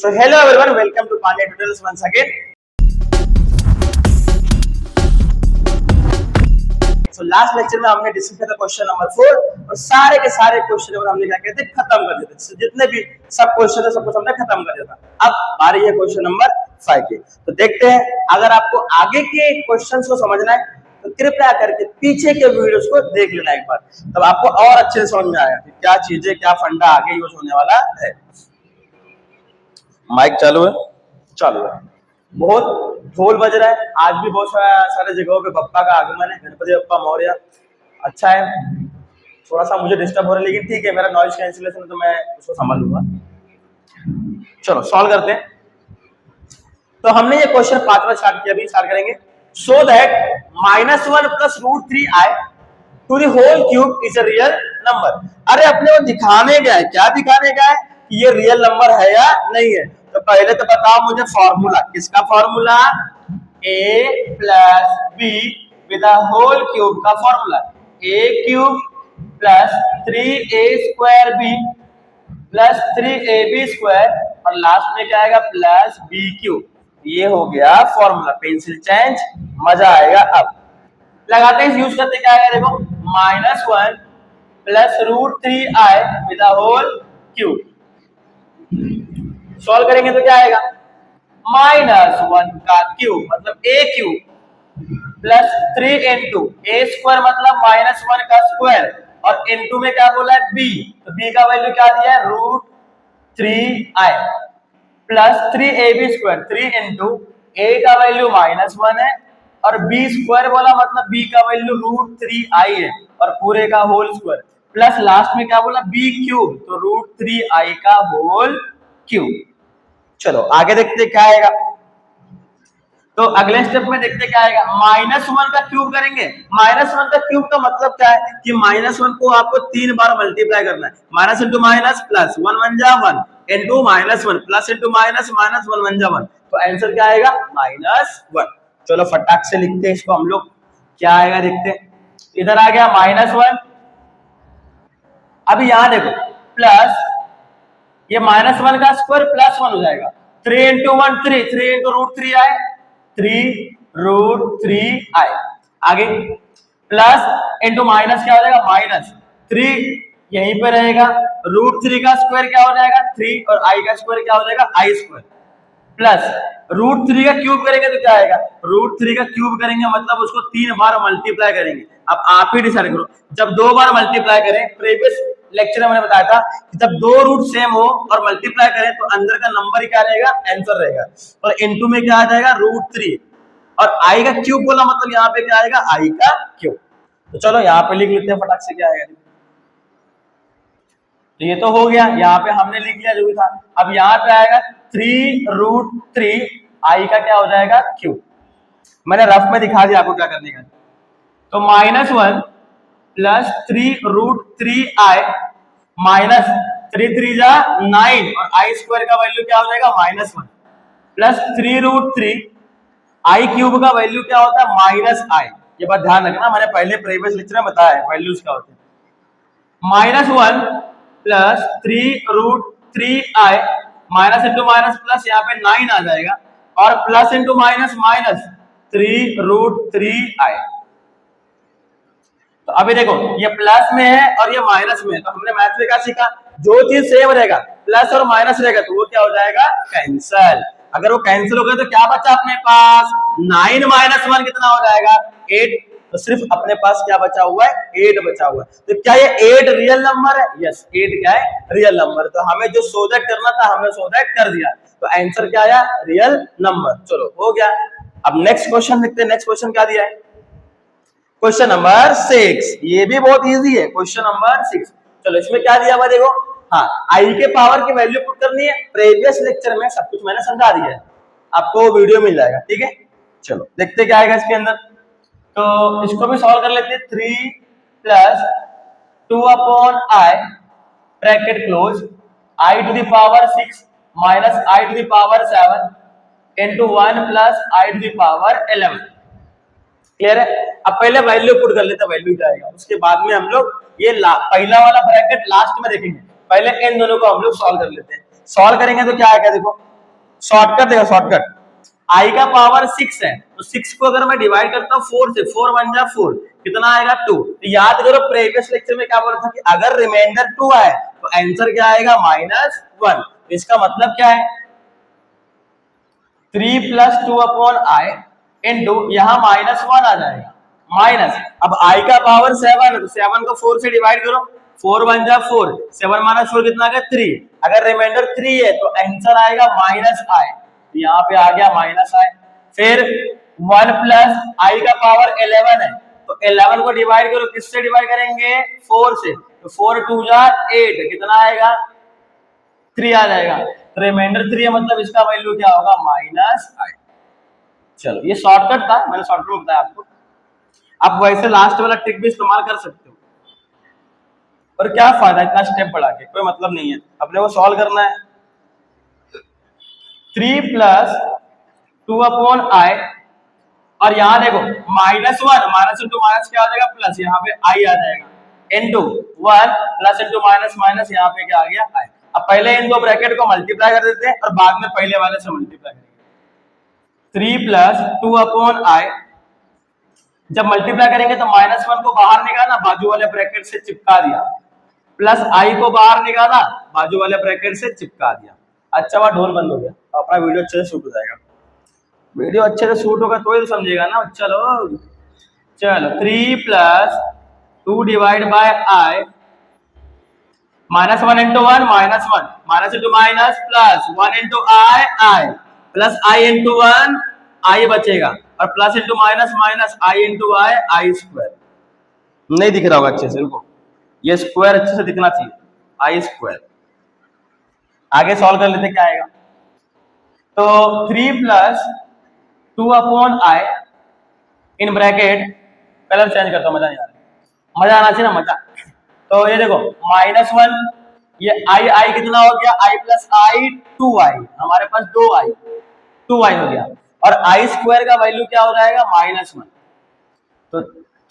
So hello everyone, welcome to Pandya Tutorials once again. So last lecture में हमने discuss किया था question number 4 और सारे के सारे क्वेश्चन नंबर हमने क्या कहते हैं खत्म कर देते थे। जितने भी सब क्वेश्चन है सब कुछ हमने खत्म कर दिया था। अब बारी है क्वेश्चन नंबर 5 की। तो देखते हैं, अगर आपको आगे के क्वेश्चंस को समझना है तो कृपया करके पीछे के वीडियोस को देख लेना एक बार, तब आपको और अच्छे से समझ में आएगा कि क्या चीजें क्या फंडा आगे यूज होने वाला है। माइक चालू है? चालू है। बहुत ढोल बज रहा है, आज भी बहुत सारे जगहों पे बप्पा का आगमन है, गणपति बप्पा मौर्य। अच्छा है, थोड़ा सा मुझे डिस्टर्ब हो रहा है लेकिन ठीक है, मेरा नॉइज कैंसिलेशन तो मैं उसको संभाल लूंगा। चलो सॉल्व करते हैं। तो हमने ये क्वेश्चन 5वां स्टार्ट किया, अभी स्टार्ट करेंगे। So that -1 + √3i to the whole cube is a real number. अरे अपने को दिखाने गया है, क्या दिखाने गया है कि ये रियल नंबर है या नहीं है। तो पहले तो बताओ मुझे फॉर्मूला, किसका formula? a + b with a whole cube का फॉर्मूला a³ + 3a² + 3ab² और लास्ट में क्या आएगा +b³। ये हो गया फॉर्मूला। पेंसिल चेंज, मजा आएगा। अब लगाते हैं, यूज करते क्या आएगा, देखो -1 + √3i with a whole cube. Solve करेंगे तो क्या आएगा, -1 का क्यूब मतलब a³ + 3 × a² मतलब -1 का स्क्वायर और इनटू में क्या बोला है b, तो b का वैल्यू क्या दिया है √3i + 3ab²। 3 × a का वैल्यू -1 है और b² बोला मतलब b का वैल्यू √3i है और पूरे का होल स्क्वायर प्लस लास्ट में क्या बोला b³, तो √3i का होल क्यूब। चलो आगे देखते क्या आएगा। तो अगले स्टेप में देखते क्या आएगा, -1 का क्यूब करेंगे। -1 का क्यूब का मतलब क्या है कि -1 को आपको 3 बार मल्टीप्लाई करना है। माइनस इंटू माइनस प्लस 1 1 जा 1 into -1 plus into minus minus 1 1 जा 1, तो आंसर क्या आएगा -1। चलो फटाक से लिखते हैं इसको हम लोग, क्या आएगा देखते हैं। इधर आ गया -1, अभी यहां देखो प्लस ये -1 का स्क्वायर +1 हो जाएगा। 3 × 1 3, 3 × √3i 3√3i। आगे प्लस इंटू माइनस क्या हो जाएगा -3 यहीं पे रहेगा। √3 का स्क्वायर क्या हो जाएगा 3 और i का स्क्वायर क्या हो जाएगा i² प्लस √3 का क्यूब करेंगे तो क्या आएगा, √3 का क्यूब करेंगे मतलब उसको 3 बार मल्टीप्लाई करेंगे। अब आप ही डिसाइड करो, जब 2 बार मल्टीप्लाई करें, प्रीवियस लेक्चर में मैंने बताया था कि जब 2 रूट सेम हो और मल्टीप्लाई करें तो अंदर का नंबर ही क्या रहेगा, आंसर रहेगा। और इनटू में क्या आ जाएगा √3 और i का क्यूब बोला मतलब यहाँ पे क्या आएगा i का क्यूब। तो चलो यहाँ पे लिख लेते हैं फटाक से क्या आएगा। तो ये तो हो गया, यहाँ पे हमने लिख लिया जो भी था। अब यहाँ पे आएगा 3√3 i का क्या हो जाएगा क्यूब। मैंने रफ में दिखा दिया आपको क्या करने का। तो -1 + 3√3i माइनस 3 3 जा 9 और i² का वैल्यू क्या हो जाएगा -1 प्लस 3√3 i³ का वैल्यू क्या होता है -i। ये बात ध्यान रखना, मैंने पहले प्रीवियस लेक्चर में बताया है वैल्यूज क्या होते हैं। -1 + 3√3i minus into minus plus यहाँ पे 9 आ जाएगा और plus into minus minus 3√3i। तो अभी देखो ये प्लस में है और ये माइनस में है, तो हमने मैथ में क्या सीखा, जो चीज सेम रहेगा प्लस और माइनस रहेगा तो वो क्या हो जाएगा कैंसल। अगर वो कैंसिल हो गया तो क्या बचा अपने पास 9 - 1 कितना हो जाएगा 8, तो सिर्फ अपने पास क्या बचा हुआ है 8 बचा हुआ है। तो क्या ये 8 रियल नंबर है? यस, 8 क्या है रियल नंबर। तो हमें जो सो दैट करना था हमने सो दैट कर दिया, तो आंसर क्या आया रियल नंबर। चलो हो गया। अब नेक्स्ट क्वेश्चन देखते हैं। नेक्स्ट क्वेश्चन क्या दिया है, क्वेश्चन नंबर 6। ये भी बहुत इजी है, क्वेश्चन नंबर 6। चलो इसमें क्या दिया हुआ देखो, हाँ i के पावर की वैल्यू पुट करनी है। प्रीवियस लेक्चर में सब कुछ मैंने समझा दिया है, आपको वीडियो मिल जाएगा, ठीक है। चलो देखते क्या आएगा इसके अंदर। तो इसको भी सॉल्व कर लेते हैं। 3 + 2/i bracket close i to the power 6 minus i to the power 7 into 1 + i to the power 11। Clear है। अब पहले वैल्यू पुट कर लेते हैं, वैल्यू क्या आएगा, उसके बाद में हम लोग ये पहला वाला ब्रैकेट लास्ट में देखेंगे। पहले इन दोनों को हम लोग सॉल्व कर लेते हैं। सॉल्व करेंगे तो क्या आएगा देखो, शॉर्टकट देखो शॉर्टकट, आई का पावर 6 है तो 6 को अगर मैं डिवाइड करता हूँ 4 से, 4 1 जा 4, कितना आएगा 2। तो याद करो प्रीवियस लेक्चर में क्या बोला था कि अगर रिमाइंडर 2 आए तो आंसर क्या आएगा -1। तो इसका मतलब क्या है 3 प्लस 2 अपॉन आई इंटू यहाँ -1 आ जाएगा माइनस। अब आई का पावर 7 है तो 7 को 4 से डिवाइड करो, 4 1 जा 4, 7 माइनस 4 कितना आ गया 3। अगर रिमाइंडर 3 है तो आंसर आएगा -i, यहाँ पे आ गया -i। फिर 1 प्लस आई का पावर 11 है तो 11 को डिवाइड करो, किससे डिवाइड करेंगे 4 से, तो 4 2 जा 8, कितना आएगा 3 आ जाएगा। तो रिमाइंडर 3 है मतलब इसका वैल्यू क्या होगा -i। चलो ये शॉर्टकट था, मैंने शॉर्टकट में बताया आपको। आप वैसे लास्ट वाला ट्रिक भी इस्तेमाल कर सकते हो, पर क्या फायदा इतना स्टेप बढ़ा के, कोई मतलब नहीं है। अपने को सॉल्व करना है 3 प्लस 2 अपॉन आई, और यहाँ देखो -1 माइनस इंटू माइनस क्या आ जाएगा प्लस, यहाँ पे आई आ जाएगा into 1 plus into minus minus, यहाँ पे क्या आ गया आई। अब पहले इन दो ब्रैकेट को मल्टीप्लाई कर देते हैं और बाद में पहले वाले से मल्टीप्लाई करेंगे। 3 प्लस 2 अपॉन आई, जब मल्टीप्लाई करेंगे तो -1 को बाहर निकाला, बाजू वाले ब्रैकेट से चिपका दिया, प्लस आई को बाहर निकाला, बाजू वाले ब्रैकेट से चिपका दिया। अच्छा वह ढोल बंद हो गया, अपना वीडियो अच्छे से शूट हो जाएगा। वीडियो अच्छे से शूट होगा तो ही समझेगा ना। चलो चलो 3 plus 2 divide by I, -1 into 1 -1, minus into minus plus 1 into I plus I into 1 आई बचेगा, और प्लस इंटू माइनस माइनस आई इंटू आई स्क्वायर। नहीं दिख रहा होगा अच्छे से, रुको ये स्क्वायर अच्छे से दिखना चाहिए, आई स्क्वायर। आगे सॉल्व कर लेते क्या आएगा। तो 3 plus 2 upon I in bracket, colour change करता हूं, मजा नहीं आ रहा, मजा आना चाहिए ना मजा। तो ये देखो -1, ये आई कितना हो गया, आई प्लस आई 2i, हमारे पास 2i, 2i हो गया, और आई स्क्वायर का वैल्यू क्या हो जाएगा -1। तो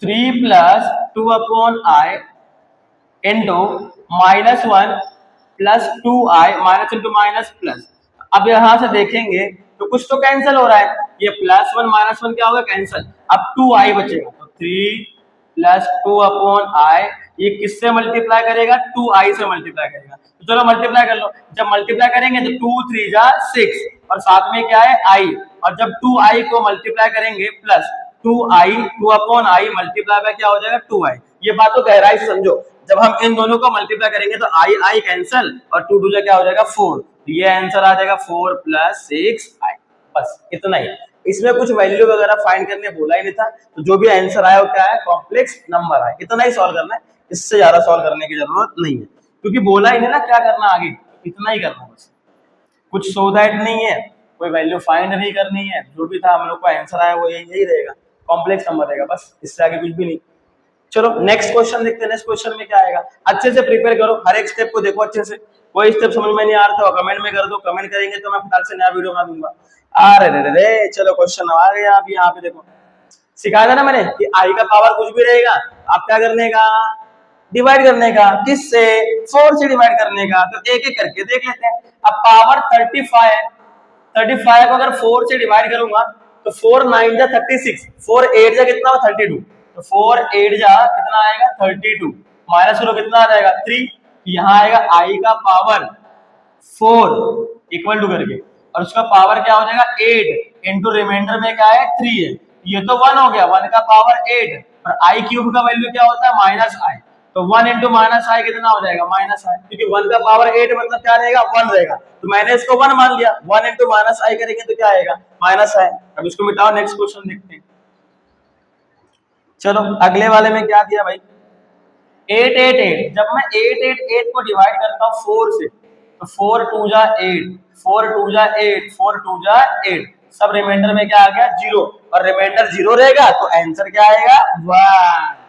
3 plus 2 upon I into -1 plus 2i, minus into minus plus. अब यहां से देखेंगे तो कुछ तो कैंसिल हो रहा है, ये +1 -1 क्या होगा कैंसिल, अब 2i बचेगा। तो 3 प्लस 2 अपॉन आई, ये किससे मल्टीप्लाई करेगा 2i से मल्टीप्लाई करेगा। तो चलो मल्टीप्लाई कर लो, जब मल्टीप्लाई करेंगे तो 2 3 जा 6, और साथ में क्या है i, और जब 2i को मल्टीप्लाई करेंगे plus 2i 2 upon I multiply by क्या हो जाएगा 2i। ये बात तो गहराई से समझो, जब हम इन दोनों को मल्टीप्लाई करेंगे तो आई कैंसिल, और 2 2 क्या हो जाएगा 4, तो ये आंसर आ जाएगा 4 प्लस 6i। बस इतना ही, इसमें कुछ वैल्यू वगैरह फाइंड करने बोला ही नहीं था। तो जो भी आंसर आया वो क्या है कॉम्प्लेक्स नंबर है, इतना ही सॉल्व करना है, इससे ज्यादा सॉल्व करने की जरूरत नहीं है, क्योंकि बोला ही नहीं ना क्या करना आगे, इतना ही करना बस। कुछ सो दैट नहीं है, कोई वैल्यू फाइंड नहीं करनी है, जो भी था हम लोग को आंसर आया वो यही रहेगा, कॉम्प्लेक्स नंबर रहेगा, बस इससे आगे कुछ भी नहीं। चलो नेक्स्ट क्वेश्चन देखते हैं, नेक्स्ट क्वेश्चन में क्या आएगा। अच्छे से प्रिपेयर करो, हर एक स्टेप को देखो अच्छे से, कोई स्टेप समझ में नहीं आ रहा तो कमेंट में कर दो, कमेंट करेंगे तो मैं फटाक से नया वीडियो बना दूंगा। अरे रे रे, चलो क्वेश्चन आ गया। आप यहाँ पे देखो, सिखाया था ना मैंने कि आई का पावर कुछ भी रहेगा, आप क्या करने का डिवाइड करने का, किससे 4 से डिवाइड करने का। तो एक एक करके देख लेते हैं। अब पावर 35 है, 35 को अगर 4 से डिवाइड करूंगा तो 4 9 जा 36, 4 8 जा कितना 32, तो 4 8 जा कितना आएगा 32, माइनस करो कितना आ जाएगा 3, यहाँ आएगा आई का पावर 4 इक्वल टू करके, और उसका पावर क्या हो जाएगा 8 इंटू रिमाइंडर में क्या है 3 है, ये तो 1 हो गया, 1 का पावर 8, और आई क्यूब का वैल्यू क्या होता है -i, तो 1 इंटू -i कितना हो जाएगा -i, क्योंकि 1 का पावर 8 मतलब क्या रहेगा 1 रहेगा, तो मैंने इसको 1 मान लिया, 1 इंटू -i करेंगे तो क्या आएगा -i। अब इसको मिटाओ, नेक्स्ट क्वेश्चन देखते हैं। चलो अगले वाले में क्या दिया भाई 888, जब मैं 888 को डिवाइड करता हूँ 4 से तो 4 2 जा 8, 4 2 जा 8, 4 2 जा 8, सब रिमाइंडर में क्या आ गया 0, और रिमाइंडर 0 रहेगा तो आंसर क्या आएगा 1,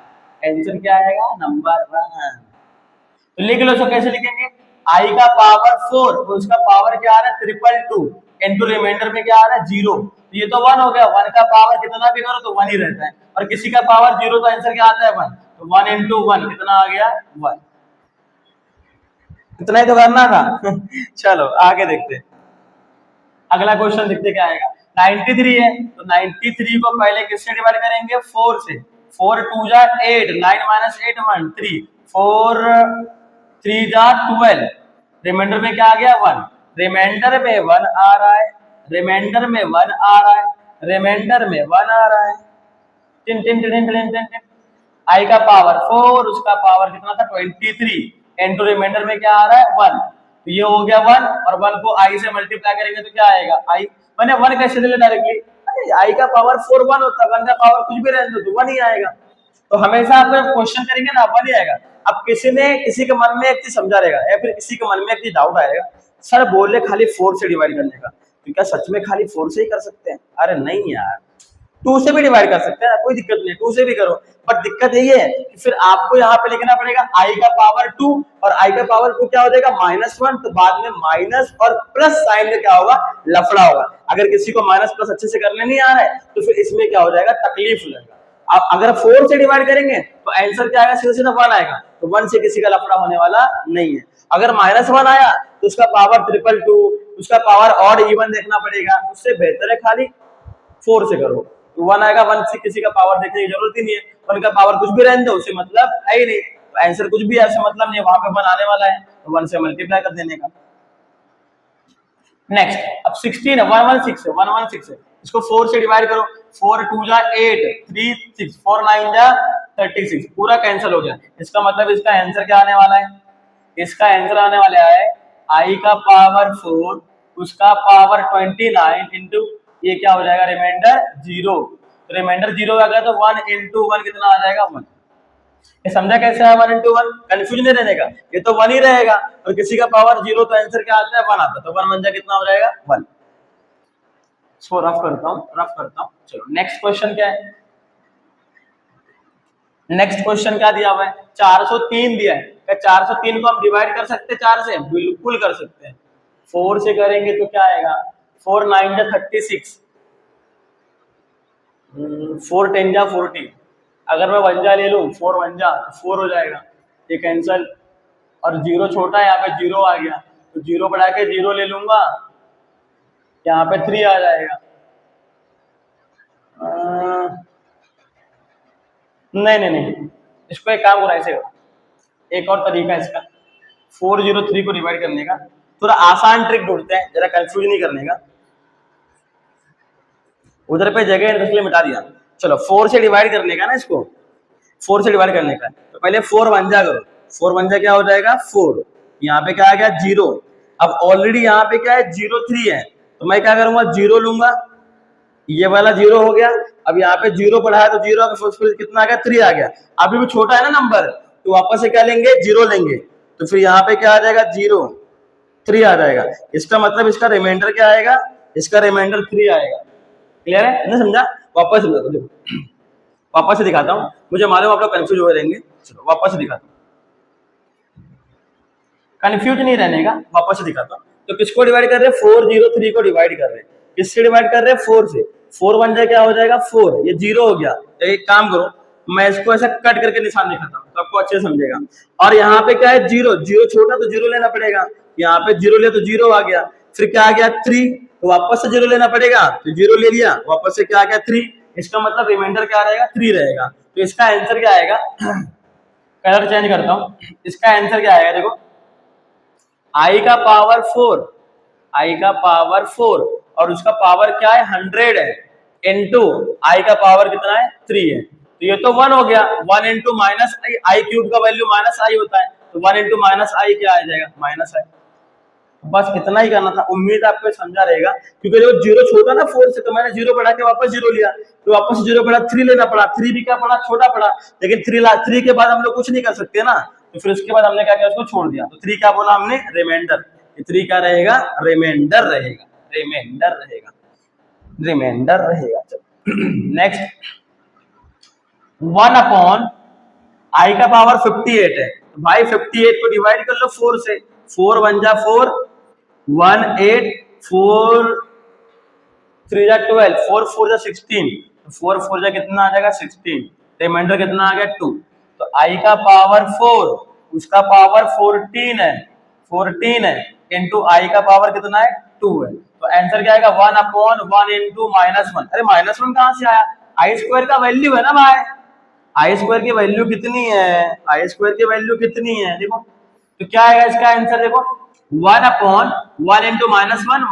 आंसर क्या आएगा नंबर 1। तो लिख लो, सो कैसे लिखेंगे, आई का पावर 4 तो उसका पावर क्या आ रहा है 222 इनटू रिमाइंडर में क्या आ रहा है 0, तो ये तो 1 हो गया, 1 का पावर कितना भी करो तो 1 ही रहता है, और किसी का पावर 0 तो आंसर क्या आता है 1, तो 1 इंटू 1 कितना आ गया 1, इतना ही तो करना था। चलो आगे देखते हैं। अगला क्वेश्चन देखते क्या आएगा। 93 है तो 93 को पहले किससे डिवाइड करेंगे, 4 से। 4 2 जा 8, 9 माइनस 8 1, 3 4 3 जा 12, रिमाइंडर में क्या आ गया 1, रिमाइंडर में 1 आ रहा है, रिमाइंडर में 1 आ रहा है, रिमाइंडर में 1 आ रहा है, टिन टिन टिन टिन टिन टिन टिन। आई का पावर 4, उसका पावर कितना था 23, इनटू रिमाइंडर में क्या आ रहा है 1, तो ये हो गया 1, और 1 को आई से मल्टीप्लाई करेंगे तो क्या आएगा आई, मैंने 1 कैसे ले लिया डायरेक्टली, अरे आई का पावर 4 1 होता है, 1 का पावर कुछ भी रहने दो तो 1 ही आएगा, तो हमेशा आप क्वेश्चन करेंगे ना 1 ही आएगा। अब किसी के मन में एक चीज समझा रहेगा या फिर किसी के मन में एक चीज डाउट आएगा, सर बोले खाली 4 से डिवाइड करने का, तो क्या सच में खाली 4 से ही कर सकते हैं, अरे नहीं यार 2 से भी डिवाइड कर सकते हैं, कोई दिक्कत नहीं, 2 से भी करो, बट दिक्कत यही है कि फिर आपको यहाँ पे लिखना पड़ेगा आई का पावर 2 और आई का पावर 2 क्या हो जाएगा -1, तो बाद में माइनस और प्लस साइन में क्या होगा, लफड़ा होगा। अगर किसी को माइनस प्लस अच्छे से करने नहीं आ रहा है तो फिर इसमें क्या हो जाएगा, तकलीफ हो जाएगा। अब अगर 4 से डिवाइड करेंगे तो आंसर क्या आएगा, सीधा सीधा 1 आएगा, तो 1 से किसी का लफड़ा होने वाला नहीं है। अगर -1 आया तो उसका पावर 222, उसका पावर ऑड इवन देखना पड़ेगा, उससे बेहतर है खाली 4 से करो, तो 1 आएगा, 1 से किसी का पावर देखने की जरूरत ही नहीं है, 1 का पावर कुछ भी रहने दो उसे मतलब है ही नहीं, तो आंसर कुछ भी है उससे मतलब नहीं है, वहां पे 1 आने वाला है तो 1 से मल्टीप्लाई कर देने का। नेक्स्ट अब 16 है, 116 है, इसको 4 से डिवाइड करो, 4 2 जा 8, 3 6, 4 9 जा 36, पूरा कैंसिल हो गया, इसका मतलब इसका आंसर क्या आने वाला है, इसका आंसर आने वाला है आई का पावर 4 उसका पावर 29 इंटू ये क्या हो जाएगा, रिमाइंडर 0, तो रिमाइंडर 0 आ गया तो 1 इंटू 1 कितना आ जाएगा 1, ये समझा कैसे है 1 इंटू 1, कंफ्यूजन नहीं रहने का, ये तो 1 ही रहेगा, और किसी का पावर 0 तो आंसर क्या आता है 1 आता है, तो 1 बन जाए कितना हो जाएगा 1। इसको रफ करता हूं, चलो नेक्स्ट क्वेश्चन क्या है, नेक्स्ट क्वेश्चन क्या दिया हुआ है, 403 दिया है, क्या 403 को हम डिवाइड कर सकते हैं 4 से, बिल्कुल कर सकते हैं, 4 से करेंगे तो क्या आएगा, 4 9 जा 36, 4 10 जा 40, अगर मैं 1 जा ले लूं 4 1 जा 4 हो जाएगा, ये कैंसल, और 0 छोटा है यहाँ पे 0 आ गया, तो 0 बढ़ा के 0 ले लूंगा, यहाँ पे 3 आ जाएगा, नहीं, इसको एक काम करो, ऐसे एक और तरीका है इसका, 403 को डिवाइड करने का, थोड़ा आसान ट्रिक ढूंढते हैं, जरा कंफ्यूज नहीं करने का, उधर पे जगह इसलिए मिटा दिया, चलो 4 से डिवाइड करने का ना, इसको 4 से डिवाइड करने का, तो पहले 4 1 जा करो, 4 1 जा क्या हो जाएगा 4, यहाँ पे क्या आ गया 0, अब ऑलरेडी यहाँ पे क्या है 0 3 है, तो मैं क्या करूंगा 0 लूंगा, ये वाला 0 हो गया, अब यहाँ पे 0 बढ़ाया तो 0 फिर कितना आ गया 3 आ गया, अभी भी छोटा है ना नंबर, तो वापस से क्या लेंगे 0 लेंगे, तो फिर यहाँ पे क्या आ जाएगा 0 3 आ जाएगा, इसका मतलब इसका रिमाइंडर क्या आएगा, इसका रिमाइंडर 3 आएगा, क्लियर है, नहीं समझा, वापस से दिखाता हूँ, मुझे मालूम आप लोग कंफ्यूज हो रहेंगे, चलो वापस से दिखाता हूँ, कंफ्यूज नहीं रहने का, वापस से दिखाता हूँ, तो किसको डिवाइड कर रहे हैं 403 को डिवाइड कर रहे हैं, किससे डिवाइड कर रहे हैं 4 से, 4 1 जा क्या हो जाएगा 4, ये 0 हो गया, तो एक काम करो मैं इसको ऐसा कट करके निशान दिखाता हूँ तो आपको अच्छे से समझेगा, और यहाँ पे क्या है 0 छोटा तो 0 लेना पड़ेगा, यहाँ पे 0 ले तो 0 आ गया, फिर क्या आ गया 3, तो वापस से 0 लेना पड़ेगा, तो 0 ले लिया, वापस से क्या आ गया 3, इसका मतलब रिमाइंडर क्या रहेगा 3 रहेगा, तो इसका आंसर क्या आएगा, कलर चेंज करता हूँ, इसका आंसर क्या आएगा देखो, आई का पावर 4, आई का पावर 4 और उसका पावर क्या है 100 है, इनटू आई का पावर कितना है 3 है, तो ये तो 1 हो गया, 1 इंटू माइनस आई क्यूब का वैल्यू माइनस आई होता है, तो 1 इंटू माइनस आई क्या आ जाएगा माइनस आई, बस इतना ही करना था, उम्मीद आपको समझा रहेगा, क्योंकि जब 0 छोटा ना 4 से, तो मैंने 0 बढ़ा के वापस 0 लिया, तो वापस 0 बढ़ा 3 लेना पड़ा, 3 भी क्या पड़ा छोटा पड़ा, लेकिन 3 के बाद हम लोग कुछ नहीं कर सकते ना, तो फिर उसके बाद हमने क्या किया उसको छोड़ दिया, तो 3 क्या बोला हमने रिमाइंडर, 3 क्या रहेगा रिमाइंडर रहेगा, रिमाइंडर रहेगा, रिमाइंडर रहेगा। नेक्स्ट 1 अपॉन आई का पावर 58 है, तो भाई 58 को डिवाइड कर लो 4 से, 4 1 जा 4, 1 8, 4 3 जा 12, 4 4 जा 16, 4 4 जा कितना आ जाएगा 16, रिमाइंडर कितना आ गया 2, तो आई का पावर 4 उसका पावर 14 है, 14 है, इंटू आई का पावर कितना है टू है, तो आंसर क्या आएगा 1/1 × -1। अरे -1 कहां से आया, आई स्क्वायर का वैल्यू है ना भाई, आई स्क्वायर की वैल्यू कितनी है, आई स्क्वायर की वैल्यू कितनी है देखो, तो क्या आएगा इसका आंसर देखो 1/1 × -1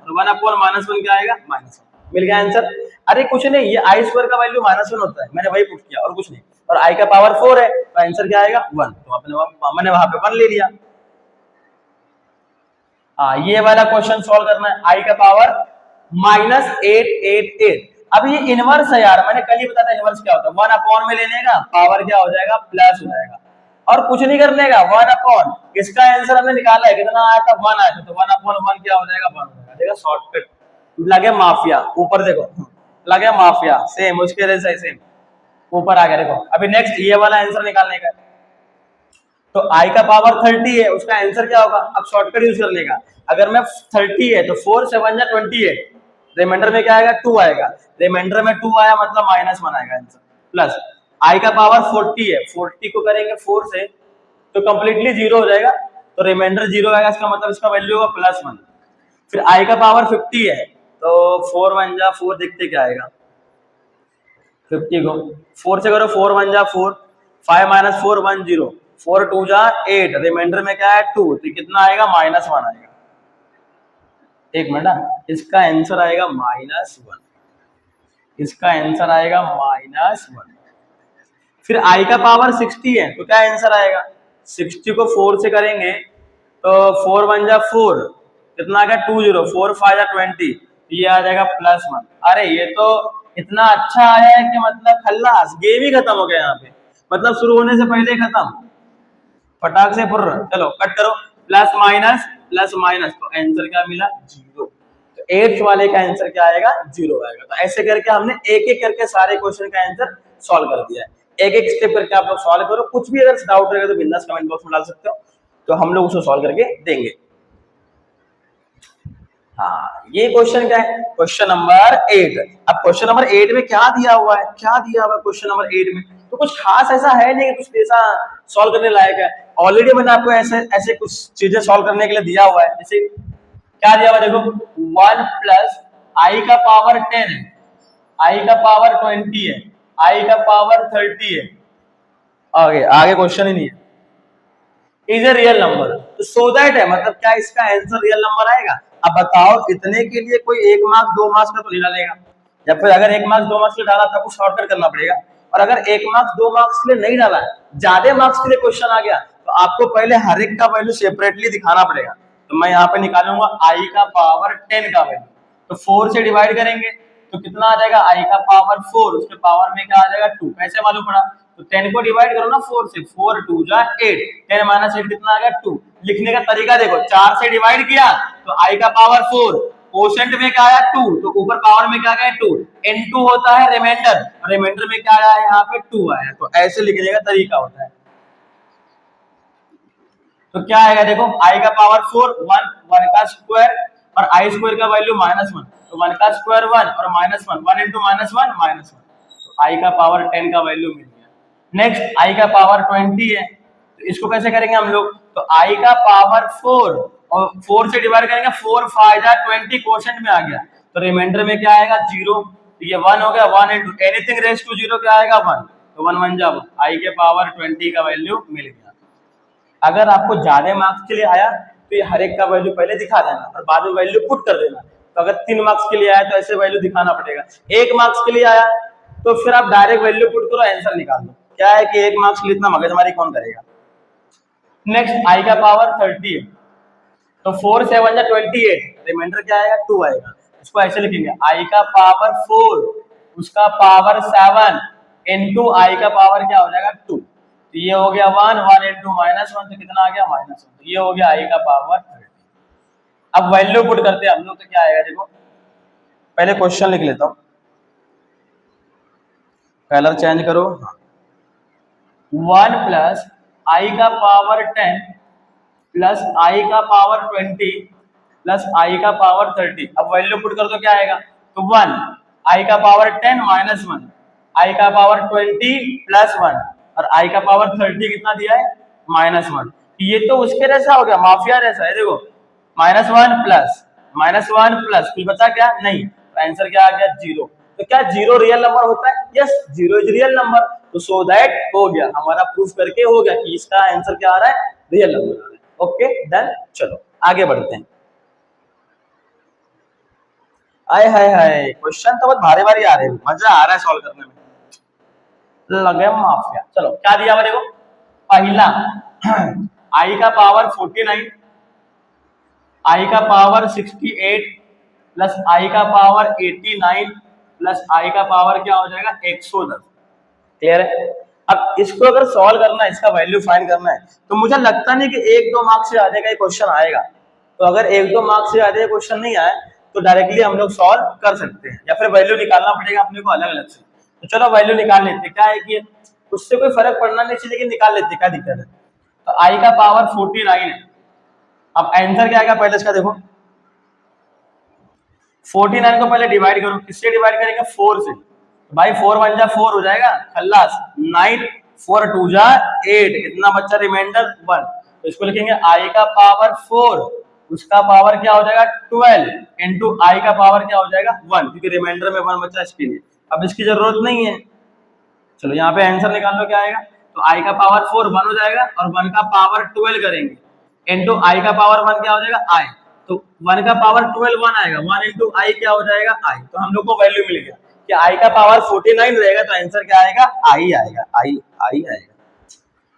और 1/-1 क्या आएगा -1। मिल गया आंसर। अरे कुछ नहीं, ये आई स्क्वायर का वैल्यू -1 होता है, मैंने वही पूछ किया और कुछ नहीं, और आई का पावर 4 है तो आंसर क्या आएगा 1, तो मैंने वहां पे 1 ले लिया। हाँ ये वाला क्वेश्चन सॉल्व करना है, आई का पावर -888। अब ये इनवर्स है यार, मैंने कल ही बताया था इनवर्स क्या होता है, 1 में लेने का पावर क्या हो जाएगा प्लस हो जाएगा, और कुछ नहीं करने का 1 इसका आंसर हमने निकाला है कितना आया था 1 आया था, तो 1/1 क्या हो जाएगा 1 हो जाएगा। देखा शॉर्टकट, लगे माफिया ऊपर देखो, लगे माफिया सेम उसके जैसा सेम ऊपर आ गया देखो। अभी नेक्स्ट ये वाला आंसर निकालने का, तो i का पावर 30 है, उसका आंसर क्या होगा, अब शॉर्टकट यूज करने का, अगर मैं 30 है तो 4 7 जा 28, रिमाइंडर में क्या आएगा 2 आएगा, रिमाइंडर में 2 आया मतलब -1 आएगा आंसर, प्लस i का पावर 40 है, 40 को करेंगे 4 से तो कंप्लीटली 0 हो जाएगा, तो रिमाइंडर 0 आएगा, इसका मतलब इसका वैल्यू होगा +1। फिर i का पावर 50 है, तो 4 1 जा 4 देखते क्या आएगा, 50 को 4 से करो 4 1 जा 4, 5 - 4 1 0, 4 2 जा 8, रिमाइंडर में क्या है 2, तो कितना आएगा -1 आएगा। एक मिनट, इसका आंसर आएगा -1, इसका आंसर आएगा -1। फिर i का पावर 60 है, तो क्या आंसर आएगा, 60 को 4 से करेंगे तो 4 1 जा 4, कितना आ गया 20, 4 5 जा 20, ये आ जाएगा +1। अरे ये तो इतना अच्छा आया है कि मतलब खल्लास, गेम ही खत्म हो गया यहाँ पे, मतलब शुरू होने से पहले खत्म, फटाक से पुर। चलो कट करो, प्लस माइनस, तो आंसर क्या मिला 0, तो 8th वाले का आंसर क्या आएगा 0 आएगा। तो ऐसे करके हमने एक एक करके सारे क्वेश्चन का आंसर सॉल्व कर दिया है, एक एक स्टेप करके आप लोग सॉल्व करो, कुछ भी अगर डाउट रहेगा तो बिंदास कमेंट बॉक्स में डाल सकते हो, तो हम लोग उसको सॉल्व करके देंगे। हाँ ये क्वेश्चन क्या है, क्वेश्चन नंबर 8। अब क्वेश्चन नंबर 8 में क्या दिया हुआ है, क्या दिया हुआ है क्वेश्चन नंबर 8 में, तो कुछ खास ऐसा है नहीं, कुछ ऐसा सॉल्व करने लायक है, ऑलरेडी मैंने आपको ऐसे ऐसे कुछ चीजें सॉल्व करने के लिए दिया हुआ है। जैसे क्या दिया हुआ है देखो, 1 + i का पावर 10 है, i का पावर 20 है, i का पावर 30 है, आगे आगे क्वेश्चन ही नहीं है, इज ए रियल नंबर, तो सो दैट है, मतलब क्या इसका आंसर रियल नंबर आएगा। अब बताओ इतने के लिए कोई 1 मार्क्स 2 मार्क्स का तो नहीं डालेगा, या फिर अगर 1 मार्क्स 2 मार्क्स के डाला तो आपको शॉर्टकट करना पड़ेगा, और अगर 1 मार्क्स 2 मार्क्स के लिए नहीं डाला है, ज्यादा मार्क्स के लिए क्वेश्चन आ गया, तो आपको पहले हर एक का वैल्यू सेपरेटली दिखाना पड़ेगा। तो मैं यहाँ पे निकालूंगा i का पावर 10 का वैल्यू, तो 4 से डिवाइड करेंगे तो कितना आ जाएगा, i का पावर 4, उसके पावर में क्या आ जाएगा 2, कैसे मालूम पड़ा, तो 10 को डिवाइड करो ना 4 से, 4 2 जा 8, 10 - 8 कितना आ गया 2। लिखने का तरीका देखो, 4 से डिवाइड किया तो i का पावर 4, कोशेंट में क्या आया 2, तो ऊपर पावर में क्या गया 2, n2 होता है रिमाइंडर, और रिमाइंडर में क्या आया यहाँ पे 2 आया, तो ऐसे लिखने का तरीका होता है। तो क्या आएगा देखो, i का पावर 4 1 1 का स्क्वायर, और i स्क्वायर का वैल्यू -1, तो 1 का स्क्वायर 1 और -1 1 × -1 -1, तो i का पावर 10 का वैल्यू मिल गया। नेक्स्ट i का पावर 20 है, तो इसको कैसे करेंगे हम लोग, तो i का पावर 4 और 4 से डिवाइड करेंगे, 4 5 जा 20 क्वोशंट में आ गया, तो रिमाइंडर में क्या आएगा 0, तो ये 1 हो गया, 1 × एनीथिंग रेज टू 0 क्या आएगा 1, तो 1 1 जा 1, i के पावर 20 का वैल्यू मिल गया। अगर आपको ज्यादा मार्क्स के लिए आया तो ये हर एक का वैल्यू पहले दिखा देना और बाद में वैल्यू पुट कर देना, तो अगर 3 मार्क्स के लिए आया तो ऐसे वैल्यू दिखाना पड़ेगा, 1 मार्क्स के लिए आया तो फिर आप डायरेक्ट वैल्यू पुट करो, आंसर निकाल लो, क्या है कि 1 मार्क्स के लिए इतना मगजमारी कौन करेगा। नेक्स्ट i का पावर 30 है, तो 4 7 जा 28, रिमाइंडर क्या आएगा 2 आएगा, इसको ऐसे लिखेंगे i का पावर 4 उसका पावर 7 इनटू i का पावर क्या हो जाएगा 2, तो ये हो गया 1 1 × -1, तो कितना आ गया -1, तो ये हो गया i का पावर 30। अब वैल्यू पुट करते हैं हम लोग, तो क्या आएगा देखो, पहले क्वेश्चन लिख लेता हूं, कलर चेंज करो, 1 + i का पावर 10 प्लस i का पावर 20 प्लस i का पावर 30, अब वैल्यू पुट कर दो क्या आएगा, तो 1 i का पावर 10 -1, i का पावर 20 + 1 और i का पावर 30 कितना दिया है -1, ये तो उसके जैसा हो गया, माफिया जैसा है देखो, -1 + -1 प्लस कुछ बचा क्या? नहीं, तो आंसर क्या आ गया? 0। तो क्या 0 रियल नंबर होता है? Yes, 0 is real number. तो सो दैट हो गया हमारा, प्रूफ करके हो गया कि इसका आंसर क्या आ रहा है? रियल नंबर आ रहा है। ओके डन, चलो आगे बढ़ते हैं। आय हाय हाय, क्वेश्चन तो बहुत भारी भारी आ रहे हैं, मजा आ रहा है सॉल्व करने में, लगे माफिया। चलो क्या दिया हुआ देखो, पहला आई का पावर 49, आई का पावर 68 प्लस आई का पावर 89 प्लस आई का पावर क्या हो जाएगा? 110। क्लियर है? अब इसको अगर सॉल्व करना है, इसका वैल्यू फाइंड करना है, तो मुझे लगता नहीं कि 1-2 मार्क्स से ज्यादा का क्वेश्चन आएगा। तो अगर 1-2 मार्क्स से ज्यादा क्वेश्चन नहीं आए तो डायरेक्टली हम लोग सॉल्व कर सकते हैं, या फिर वैल्यू निकालना पड़ेगा अपने को अलग अलग से। तो चलो वैल्यू निकाल लेते, क्या है कि उससे कोई फर्क पड़ना नहीं चाहिए, लेकिन निकाल लेते, क्या दिक्कत है। तो आई का पावर 49 है। अब आंसर क्या आएगा पहले इसका देखो, 49 को पहले डिवाइड करो, किससे डिवाइड करेंगे? 4 से। भाई 4 1 जा 4 हो जाएगा, खल्लास। 9 4 2 जा 8, इतना बच्चा रिमाइंडर 1। तो इसको लिखेंगे आई का पावर 4, उसका पावर क्या हो जाएगा? 12 इंटू आई का पावर क्या हो जाएगा? 1, क्योंकि रिमाइंडर में 1 बच्चा इसके लिए। अब इसकी जरूरत नहीं है, चलो यहाँ पे आंसर निकाल लो क्या आएगा। तो आई का पावर 4 1 हो जाएगा, और 1 का पावर 12 करेंगे इंटू आई का पावर 1 क्या हो जाएगा? आई। तो 1 का पावर 12 1 आएगा, 1 इंटू आई क्या हो जाएगा? आई। तो हम लोग को वैल्यू मिल गया कि आई का पावर 49 रहेगा, तो आंसर क्या आएगा? आई आएगा, आई आई आएगा।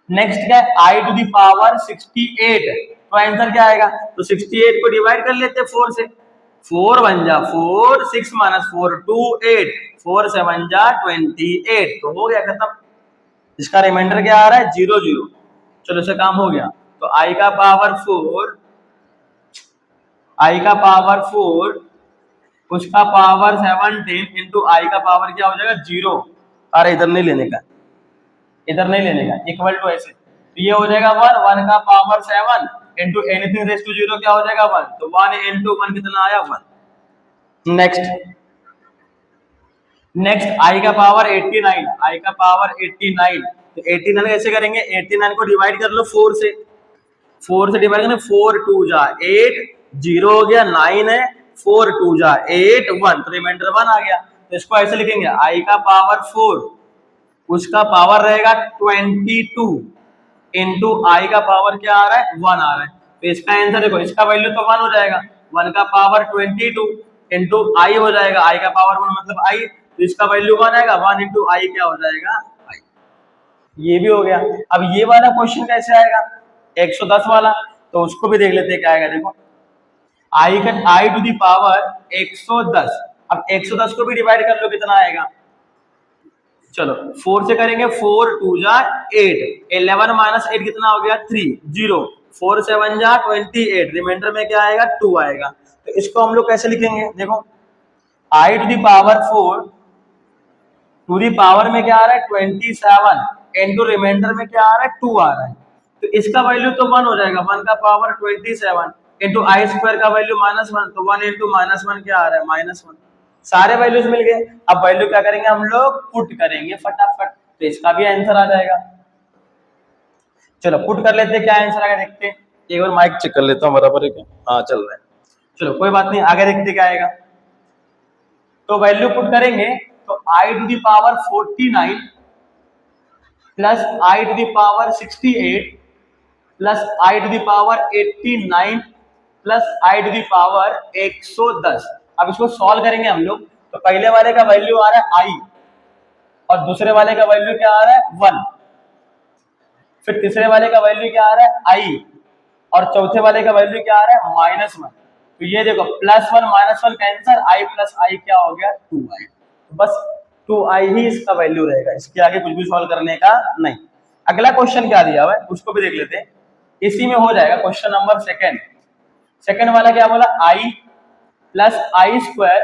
नेक्स्ट क्या है? आई टू दी पावर 68, तो आंसर क्या आएगा? तो 68 को डिवाइड कर लेते हैं 4 से। 4 1 जा 4, 6 माइनस 4 2 8, 4 7 जा 28, तो हो गया खत्म। इसका रिमाइंडर क्या आ रहा है? 0 0। चलो इसका काम हो गया। तो आई का पावर 4, आई का पावर 4, उसका पावर 17 इंटू आई का पावर क्या हो जाएगा? 0। अरे इधर नहीं लेने का, इधर नहीं लेने का, इक्वल टू ऐसे। तो ये हो जाएगा 1, 1 का power 7 into anything raise to 0 क्या हो जाएगा? 1। तो 1 इंटू 1 कितना आया? 1। नेक्स्ट, नेक्स्ट आई का पावर 89, आई का पावर 89, तो 89 कैसे करेंगे? 89 को डिवाइड कर लो 4 से। 4 से डिवाइड करना, 4 2 जा 8, 0 हो गया, 9 है, 4 2 जा 8 1, तो रिमाइंडर 1 आ गया। तो इसको ऐसे लिखेंगे, आई का पावर 4, उसका पावर रहेगा 22 इंटू आई का पावर क्या आ रहा है? 1 आ रहा है। तो इसका आंसर देखो, इसका वैल्यू तो 1 हो जाएगा, 1 का पावर 22 इंटू आई हो जाएगा, आई का पावर 1 मतलब आई, तो इसका वैल्यू 1 आएगा, 1 इंटू आई क्या हो जाएगा? आई। ये भी हो गया। अब ये वाला क्वेश्चन कैसे आएगा? 110 वाला, तो उसको भी देख लेते हैं क्या आएगा। देखो, आई का आई टू दी पावर 110, अब 110 को भी डिवाइड कर लो, कितना आएगा? चलो 4 से करेंगे, 4 2 जा 8, 11 माइनस 8 कितना हो गया? 3 0, 4 7 जा 28, रिमाइंडर में क्या आएगा? 2 आएगा। तो इसको हम लोग कैसे लिखेंगे? देखो, i to the power 4 to the power में क्या आ रहा है? 27 इंटू रिमाइंडर में क्या आ रहा है? 2 आ रहा है। तो इसका वैल्यू तो 1 हो जाएगा, 1 का पावर 27 इंटू आई स्क्वायर का वैल्यू -1, तो 1 इंटू -1 क्या आ रहा है? -1। सारे वैल्यूज मिल गए। अब वैल्यू क्या करेंगे हम लोग? पुट करेंगे फटाफट, तो इसका भी आंसर आ जाएगा। चलो पुट कर लेते हैं, क्या आंसर आएगा देखते हैं। एक बार माइक चेक कर लेता हूँ बराबर है क्या? हाँ चल रहा है। चलो कोई बात नहीं, आगे देखते क्या आएगा। तो वैल्यू पुट करेंगे, तो i to the power 49 plus i to the power 68 plus i to the power 89 plus i to the power 110। अब इसको सॉल्व करेंगे हम लोग, तो पहले वाले का वैल्यू आ रहा है आई, और दूसरे वाले का वैल्यू क्या आ रहा है? 1। फिर तीसरे वाले का वैल्यू क्या आ रहा है? आई, और चौथे वाले का वैल्यू क्या आ रहा है? -1। तो ये देखो, +1 -1 कैंसर, आई प्लस आई क्या हो गया? 2i। तो बस 2i ही इसका वैल्यू रहेगा, इसके आगे कुछ भी सॉल्व करने का नहीं। अगला क्वेश्चन क्या दिया हुआ है उसको भी देख लेते हैं, इसी में हो जाएगा। क्वेश्चन नंबर सेकंड वाला क्या बोला? I plus i square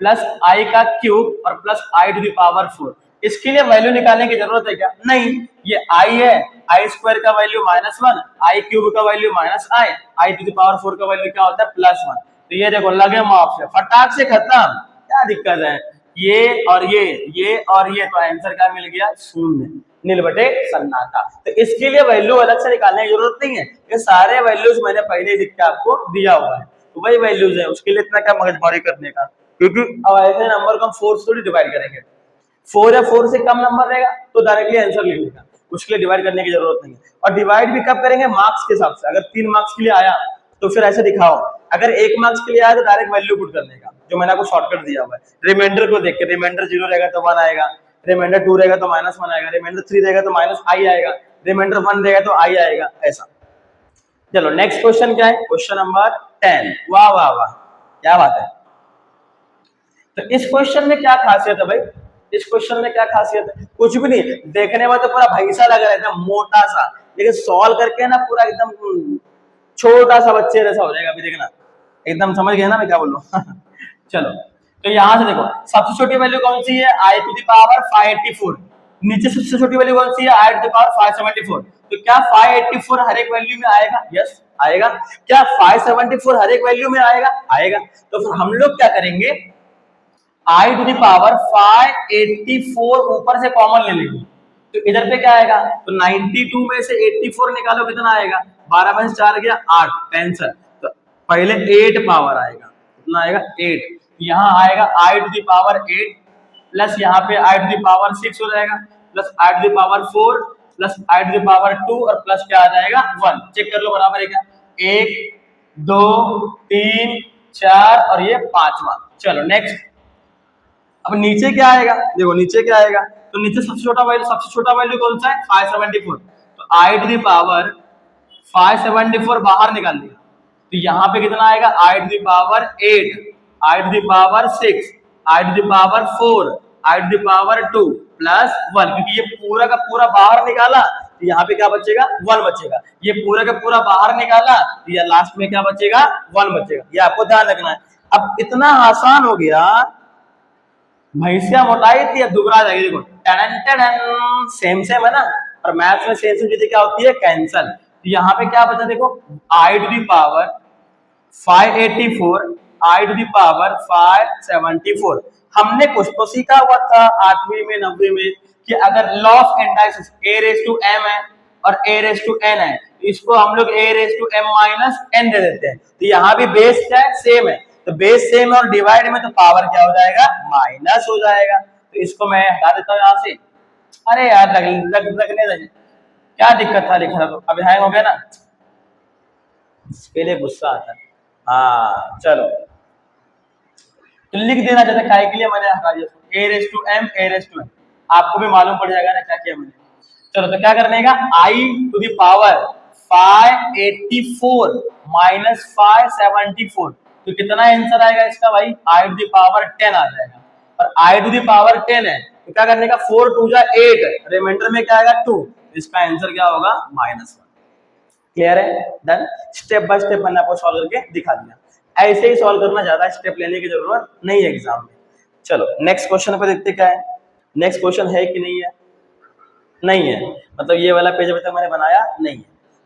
plus i का क्यूब और plus i to the power 4। इसके लिए वैल्यू निकालने की जरूरत है क्या? नहीं, ये आई है, आई स्क्वायर का वैल्यू -1, आई क्यूब का value -i, i to the power 4 का वैल्यू क्या होता है? +1। तो ये देखो, लगे मार्क्स से फटाक से खत्म, क्या दिक्कत है? ये और ये और ये, तो आंसर क्या मिल गया? 0, नील बटे सन्नाटा। तो इसके लिए वैल्यू अलग से निकालने की जरूरत नहीं है, ये सारे वैल्यूज मैंने पहले लिख के आपको दिया हुआ है। तो वही वैल्यूज है, उसके लिए इतना क्या मगजमारी करने का, क्योंकि अब ऐसे नंबर को हम 4 से थोड़ी डिवाइड करेंगे। 4 या 4 से कम नंबर रहेगा तो डायरेक्टली आंसर लिख लेगा, उसके लिए डिवाइड करने की जरूरत नहीं है। और डिवाइड भी कब करेंगे, मार्क्स के हिसाब से। अगर 3 मार्क्स के लिए आया तो फिर ऐसे दिखाओ, अगर 1 मार्क्स के लिए आया तो डायरेक्ट वैल्यू पुट करने का, जो मैंने आपको शॉर्टकट दिया हुआ है। रिमाइंडर को देख के, रिमाइंडर 0 रहेगा तो 1 आएगा, रिमाइंडर 2 रहेगा तो -1 आएगा, रिमाइंडर 3 रहेगा तो -i आएगा, रिमाइंडर 1 रहेगा तो i आएगा, ऐसा। चलो नेक्स्ट क्वेश्चन क्या है, क्वेश्चन नंबर 10। वाह वाह वाह, क्या बात है। तो इस क्वेश्चन में क्या खासियत है भाई, इस क्वेश्चन में क्या खासियत है, कुछ भी नहीं, देखने में तो पूरा भैंसा लग रहा है, एकदम मोटा सा, लेकिन सॉल्व करके ना पूरा एकदम छोटा सा बच्चे जैसा हो जाएगा। अभी देखना, एकदम समझ गए ना मैं क्या बोल रहा हूँ। चलो तो यहां से देखो, सबसे छोटी वैल्यू कौन सी है, i टू द पावर 584। नीचे सबसे छोटी वैल्यू कौन सी है, i टू द पावर 574। तो क्या 584 हर एक वैल्यू में आएगा, यस आएगा। क्या 574 हर एक वैल्यू में आएगा, आएगा। तो फिर हम लोग क्या करेंगे, i टू द पावर 584 ऊपर से कॉमन ले लेंगे, तो इधर पे क्या आएगा, तो 92 में से 84 निकालो, कितना आएगा, 12 में से 4 गया 8, कैंसर। तो पहले 8 पावर आएगा, कितना आएगा 8, यहाँ आएगा i to the power 8 plus यहाँ पे i टू द पावर 6 हो जाएगा, plus i to the power 4 plus i to the power 2 और प्लस क्या आ जाएगा 1। चेक कर लो बराबर है क्या, 1 2 3 4 और ये 5वां। चलो नेक्स्ट, अब नीचे क्या आएगा, देखो नीचे क्या आएगा, तो नीचे सबसे छोटा वैल्यू कौन सा है, 574। तो i टू द पावर 574 बाहर निकाल दिया, तो यहाँ पे कितना आएगा, i to the power 8, i to the power 6, i to the power 4, i to the power 2 plus 1, क्योंकि ये पूरा का पूरा बाहर निकाला तो यहाँ पे क्या बचेगा, 1 बचेगा। ये पूरा का पूरा बाहर निकाला तो ये लास्ट में क्या बचेगा, 1 बचेगा। ये आपको ध्यान रखना है। अब इतना आसान हो गया, भैंसिया मोटाई थी अब दुबरा जाएगी, देखो टन टन सेम सेम है ना, और मैथ्स में सेम सेम चीजें क्या होती है, कैंसल। तो यहाँ पे क्या बचा, देखो i to the power 584, i to the power 574। हमने कुछ तो सीखा हुआ था 8वीं में 9वीं में कि अगर law of indices a raise to m है और a रेज़ टू n है, इसको हम लोग a raise to m minus n दे देते हैं। तो यहाँ भी बेस क्या है, सेम है, तो बेस सेम और डिवाइड में तो पावर क्या हो जाएगा, माइनस हो जाएगा। तो इसको मैं हटा देता हूँ यहाँ से। अरे यार लगने दे, क्या दिक्कत था लिखना, तो अब हैंग हो गया ना, इसके लिए गुस्सा आता है। हाँ चलो, तो लिख देना चाहता काय के लिए मैंने हटा दिया, a raise to m, a raise to n, आपको भी मालूम पड़ जाएगा ना क्या किया मैंने। चलो तो क्या करने का, i to the power 584 minus 574, तो कितना आंसर आएगा इसका भाई, i टू द पावर 10 आ जाएगा। और i टू द पावर 10 है तो क्या करने का, 4 2 जा 8, रिमाइंडर में क्या आएगा 2, इसका आंसर क्या होगा, -1। क्लियर है, डन। स्टेप बाय स्टेप मैंने आपको सॉल्व करके दिखा दिया, ऐसे ही सॉल्व करना, ज्यादा स्टेप लेने की जरूरत नहीं है एग्जाम में। चलो नेक्स्ट क्वेश्चन पे देखते क्या है, नेक्स्ट क्वेश्चन है कि नहीं है, नहीं है, मतलब ये वाला पेज अभी तक मैंने बनाया नहीं है।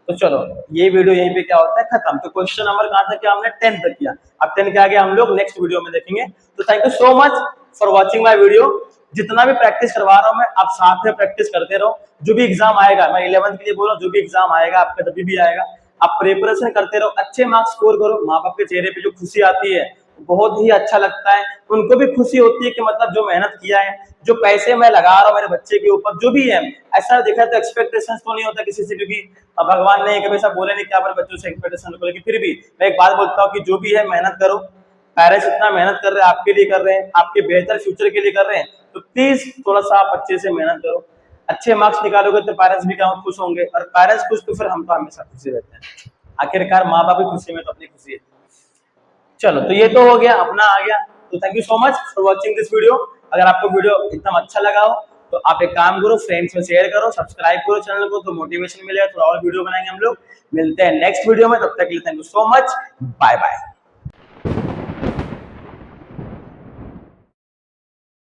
तो चलो ये वीडियो यहीं पे क्या होता है खत्म। तो क्वेश्चन नंबर कहां तक किया हमने, 10 तक किया। अब 10 के आगे हम लोग नेक्स्ट वीडियो में देखेंगे। तो thank you so much for watching my video. जितना भी प्रैक्टिस करवा रहा हूं मैं, आप साथ में प्रैक्टिस करते रहो। जो भी एग्जाम आएगा, मैं 11th के लिए बोल रहा हूँ, जो भी एग्जाम आएगा आपका कभी भी आएगा, आप प्रिपरेशन करते रहो, अच्छे मार्क्स स्कोर करो। माँ बाप के चेहरे पे जो खुशी आती है बहुत ही अच्छा लगता है, उनको भी खुशी होती है कि मतलब जो मेहनत किया है, जो पैसे मैं लगा रहा हूँ मेरे बच्चे के ऊपर, जो भी है, ऐसा देखा तो एक्सपेक्टेशंस तो नहीं होता किसी से, क्योंकि भगवान ने कभी ऐसा बोले नहीं कि आप बच्चों से एक्सपेक्टेशन रखो। लेकिन फिर भी मैं एक बात बोलता हूँ कि जो भी है मेहनत करो। पेरेंट्स इतना मेहनत कर रहे हैं आपके लिए, कर रहे हैं आपके बेहतर फ्यूचर के लिए कर रहे हैं, तो प्लीज थोड़ा सा आप अच्छे से मेहनत करो। अच्छे मार्क्स निकालोगे तो पेरेंट्स भी क्या खुश होंगे, और पेरेंट्स खुश तो फिर हम तो हमेशा खुशी रहते हैं। आखिरकार माँ बाप की खुशी में तो अपनी खुशी है। चलो तो ये तो हो गया, अपना आ गया। तो thank you so much for watching this video. अगर आपको वीडियो एकदम अच्छा लगा हो तो आप एक काम करो, फ्रेंड्स में शेयर करो, सब्सक्राइब करो चैनल को, तो मोटिवेशन मिलेगा, थोड़ा और वीडियो बनाएंगे हम लोग। मिलते हैं नेक्स्ट वीडियो में, तब तक के लिए thank you so much, bye bye.